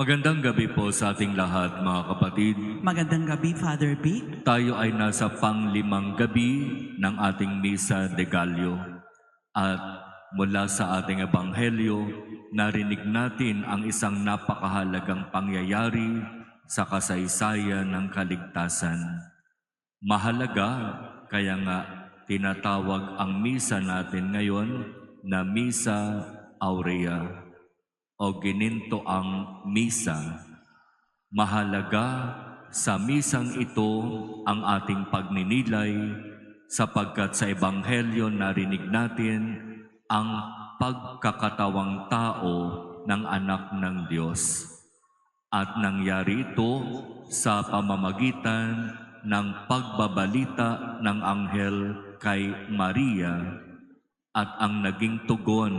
Magandang gabi po sa ating lahat, mga kapatid. Magandang gabi, Father Vic. Tayo ay nasa panglimang gabi ng ating Misa de Gallo. At mula sa ating ebanghelyo, narinig natin ang isang napakahalagang pangyayari sa kasaysayan ng kaligtasan. Mahalaga, kaya nga tinatawag ang misa natin ngayon na Misa Aurea o gininto ang misa. Mahalaga sa misang ito ang ating pagninilay sapagkat sa Ebanghelyo narinig natin ang pagkakatawang tao ng anak ng Diyos. At nangyari ito sa pamamagitan ng pagbabalita ng anghel kay Maria at ang naging tugon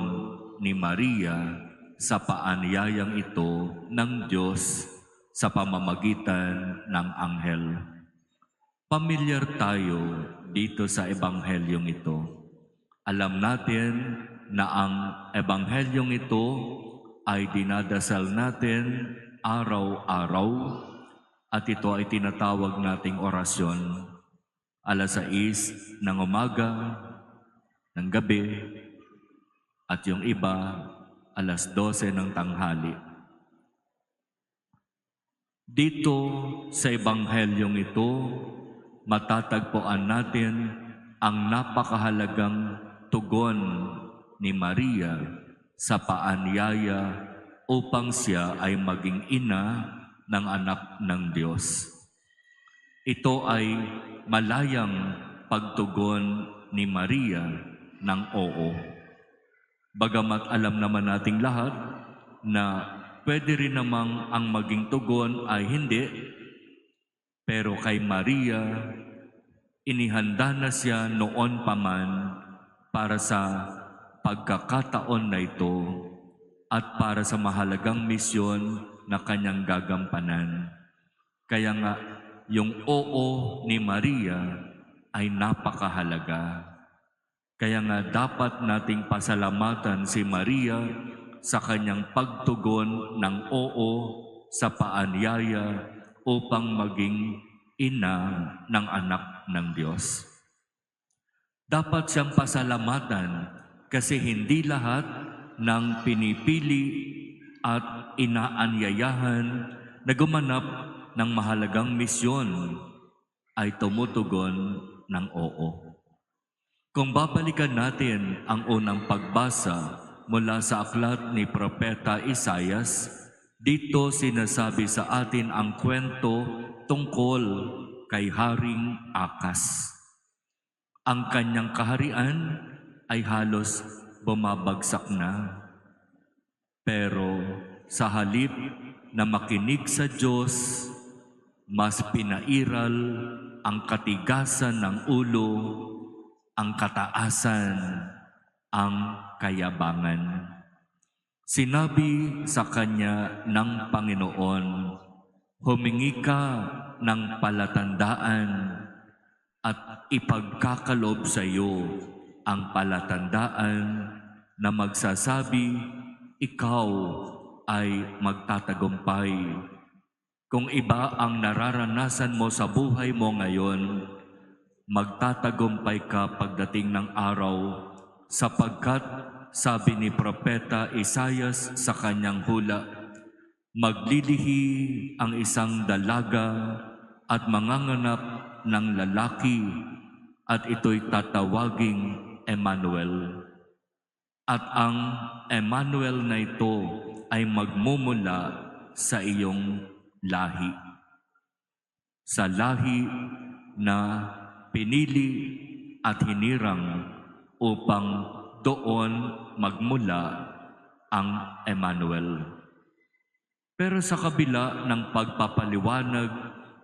ni Maria sa paanyayang ito ng Diyos sa pamamagitan ng anghel. Pamilyar tayo dito sa ebanghelyong ito. Alam natin na ang ebanghelyong ito ay dinadasal natin araw-araw at ito ay tinatawag nating orasyon. Alas 6 ng umaga, ng gabi, at yung iba alas 12 ng tanghali. Dito sa ebanghelyong ito, matatagpuan natin ang napakahalagang tugon ni Maria sa paanyaya upang siya ay maging ina ng anak ng Diyos. Ito ay malayang pagtugon ni Maria ng oo. Bagamat alam naman nating lahat na pwede rin namang ang maging tugon ay hindi, pero kay Maria, inihanda na siya noon pa man para sa pagkakataon na ito at para sa mahalagang misyon na kanyang gagampanan. Kaya nga, yung oo ni Maria ay napakahalaga. Kaya nga dapat nating pasalamatan si Maria sa kanyang pagtugon ng oo sa paanyaya upang maging ina ng anak ng Diyos. Dapat siyang pasalamatan kasi hindi lahat ng pinipili at inaanyayahan na gumanap ng mahalagang misyon ay tumutugon ng oo. Kung babalikan natin ang unang pagbasa mula sa aklat ni Propeta Isaias, dito sinasabi sa atin ang kwento tungkol kay Haring Akas. Ang kanyang kaharian ay halos bumabagsak na. Pero sa halip na makinig sa Diyos, mas pinairal ang katigasan ng ulo, ang kataasan, ang kayabangan. Sinabi sa kanya ng Panginoon, humingi ka ng palatandaan at ipagkakaloob sa iyo ang palatandaan na magsasabi, ikaw ay magtatagumpay. Kung iba ang nararanasan mo sa buhay mo ngayon, magtatagumpay ka pagdating ng araw sapagkat sabi ni Propeta Isaias sa kanyang hula, maglilihi ang isang dalaga at manganganak ng lalaki at ito'y tatawaging Emmanuel. At ang Emmanuel na ito ay magmumula sa iyong lahi. Sa lahi na pinili at hinirang upang doon magmula ang Emmanuel. Pero sa kabila ng pagpapaliwanag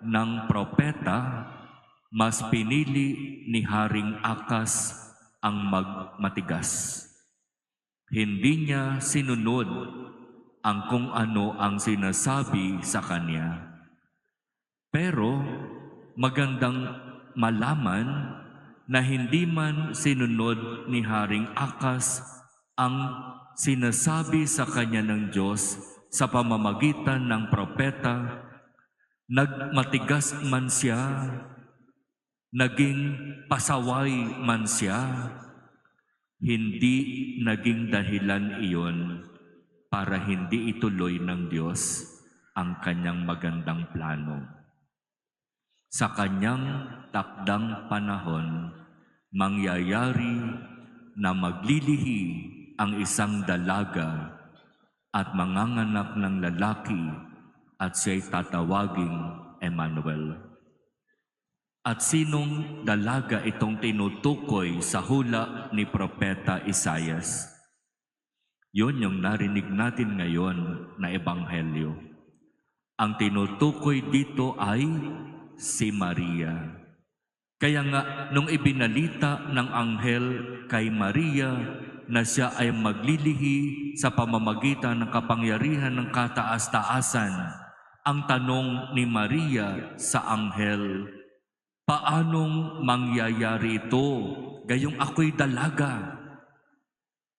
ng propeta, mas pinili ni Haring Akas ang matigas. Hindi niya sinunod ang kung ano ang sinasabi sa kanya. Pero magandang malaman na hindi man sinunod ni Haring Akas ang sinasabi sa kanya ng Diyos, sa pamamagitan ng propeta, nagmatigas man siya, naging pasaway man siya, hindi naging dahilan iyon para hindi ituloy ng Diyos ang kanyang magandang plano. Sa kanyang takdang panahon, mangyayari na maglilihi ang isang dalaga at manganganak ng lalaki at siya'y tatawaging Emmanuel. At sinong dalaga itong tinutukoy sa hula ni Propeta Isaias? Yun yung narinig natin ngayon na ebanghelyo. Ang tinutukoy dito ay si Maria. Kaya nga, nung ibinalita ng anghel kay Maria na siya ay maglilihi sa pamamagitan ng kapangyarihan ng kataas-taasan, ang tanong ni Maria sa anghel, paanong mangyayari ito gayong ako'y dalaga?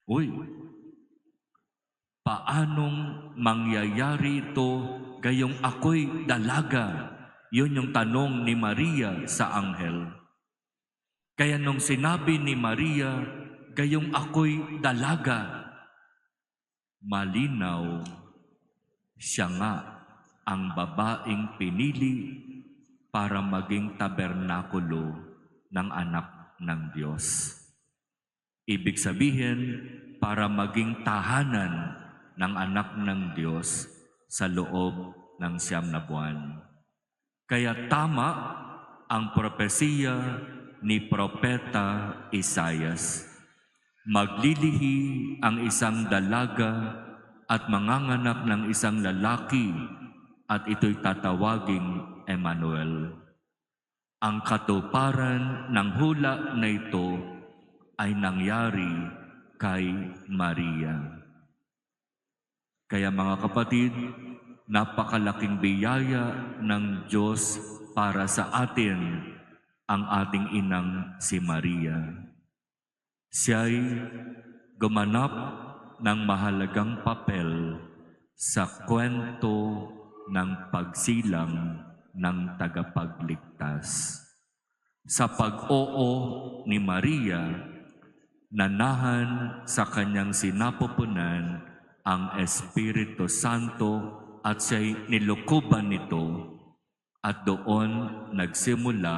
Uy, paanong mangyayari ito gayong ako'y dalaga? Yun yung tanong ni Maria sa anghel. Kaya nung sinabi ni Maria, gayong ako'y dalaga, malinaw siya nga ang babaeng pinili para maging tabernakulo ng anak ng Diyos. Ibig sabihin, para maging tahanan ng anak ng Diyos sa loob ng 9 na buwan. Kaya tama ang propesiya ni Propeta Isaias. Maglilihi ang isang dalaga at manganganak ng isang lalaki at ito'y tatawaging Emmanuel. Ang katuparan ng hula na ito ay nangyari kay Maria. Kaya mga kapatid, napakalaking biyaya ng Diyos para sa atin ang ating inang si Maria. Siya'y gumanap ng mahalagang papel sa kwento ng pagsilang ng tagapagligtas. Sa pag-oo ni Maria, nanahan sa kanyang sinapupunan ang Espiritu Santo at siya'y nilukuban nito at doon nagsimula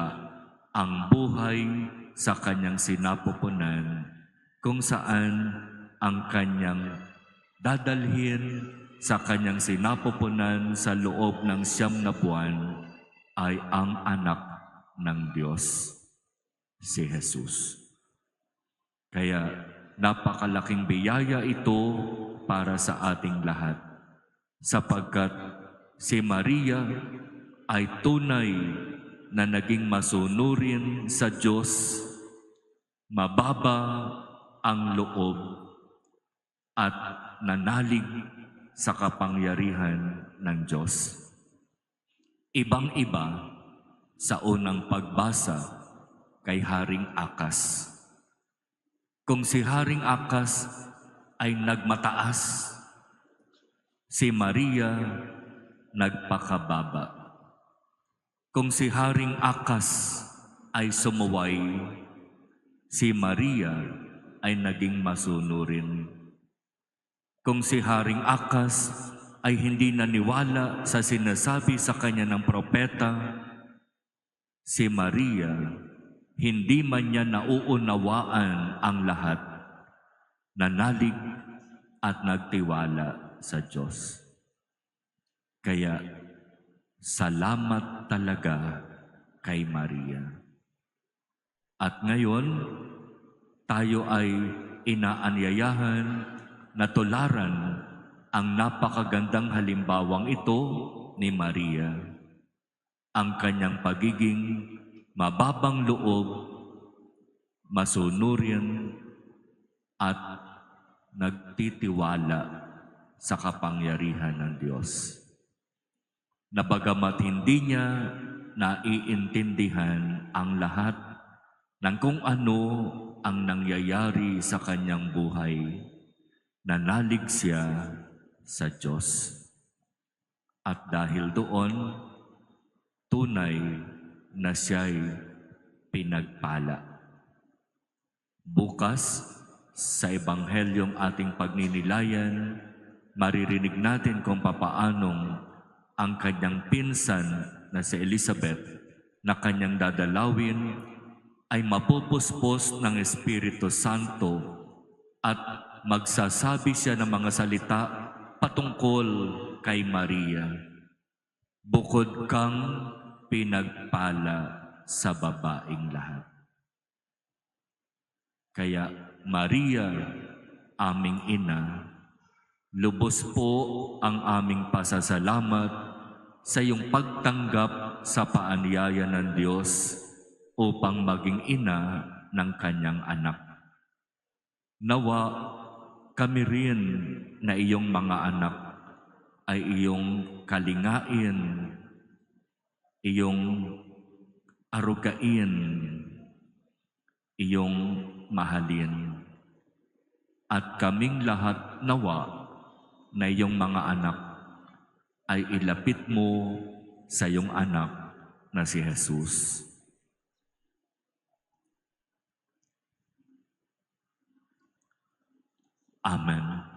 ang buhay sa kanyang sinapupunan kung saan ang kanyang dadalhin sa kanyang sinapupunan sa loob ng 9 na buwan ay ang anak ng Diyos, si Jesus. Kaya napakalaking biyaya ito para sa ating lahat, sapagkat si Maria ay tunay na naging masunurin sa Diyos, mababa ang loob at nanalig sa kapangyarihan ng Diyos. Ibang-iba sa unang pagbasa kay Haring Akas. Kung si Haring Akas ay nagmataas, si Maria nagpakababa. Kung si Haring Akas ay sumuway, si Maria ay naging masunurin. Kung si Haring Akas ay hindi naniwala sa sinasabi sa kanya ng propeta, si Maria hindi man niya nauunawaan ang lahat, nanalig at nagtiwala sa Diyos. Kaya salamat talaga kay Maria. At ngayon, tayo ay inaanyayahan na tularan ang napakagandang halimbawang ito ni Maria. Ang kanyang pagiging mababang loob, masunurin, at nagtitiwala sa kapangyarihan ng Diyos. Na bagamat hindi niya naiintindihan ang lahat ng kung ano ang nangyayari sa kanyang buhay, nanalig siya sa Diyos. At dahil doon, tunay na siya'y pinagpala. Bukas, sa Ebanghelyong ating pagninilayan, maririnig natin kung papaanong ang kanyang pinsan na si Elizabeth na kanyang dadalawin ay mapupuspos ng Espiritu Santo at magsasabi siya ng mga salita patungkol kay Maria. Bukod kang pinagpala sa babaing lahat. Kaya Maria, aming ina, lubos po ang aming pasasalamat sa iyong pagtanggap sa paanyaya ng Diyos upang maging ina ng kanyang anak. Nawa kami rin na iyong mga anak ay iyong kalingain, iyong arugain, iyong mahalin. At kaming lahat nawa na iyong mga anak ay ilapit mo sa iyong anak na si Jesus. Amen.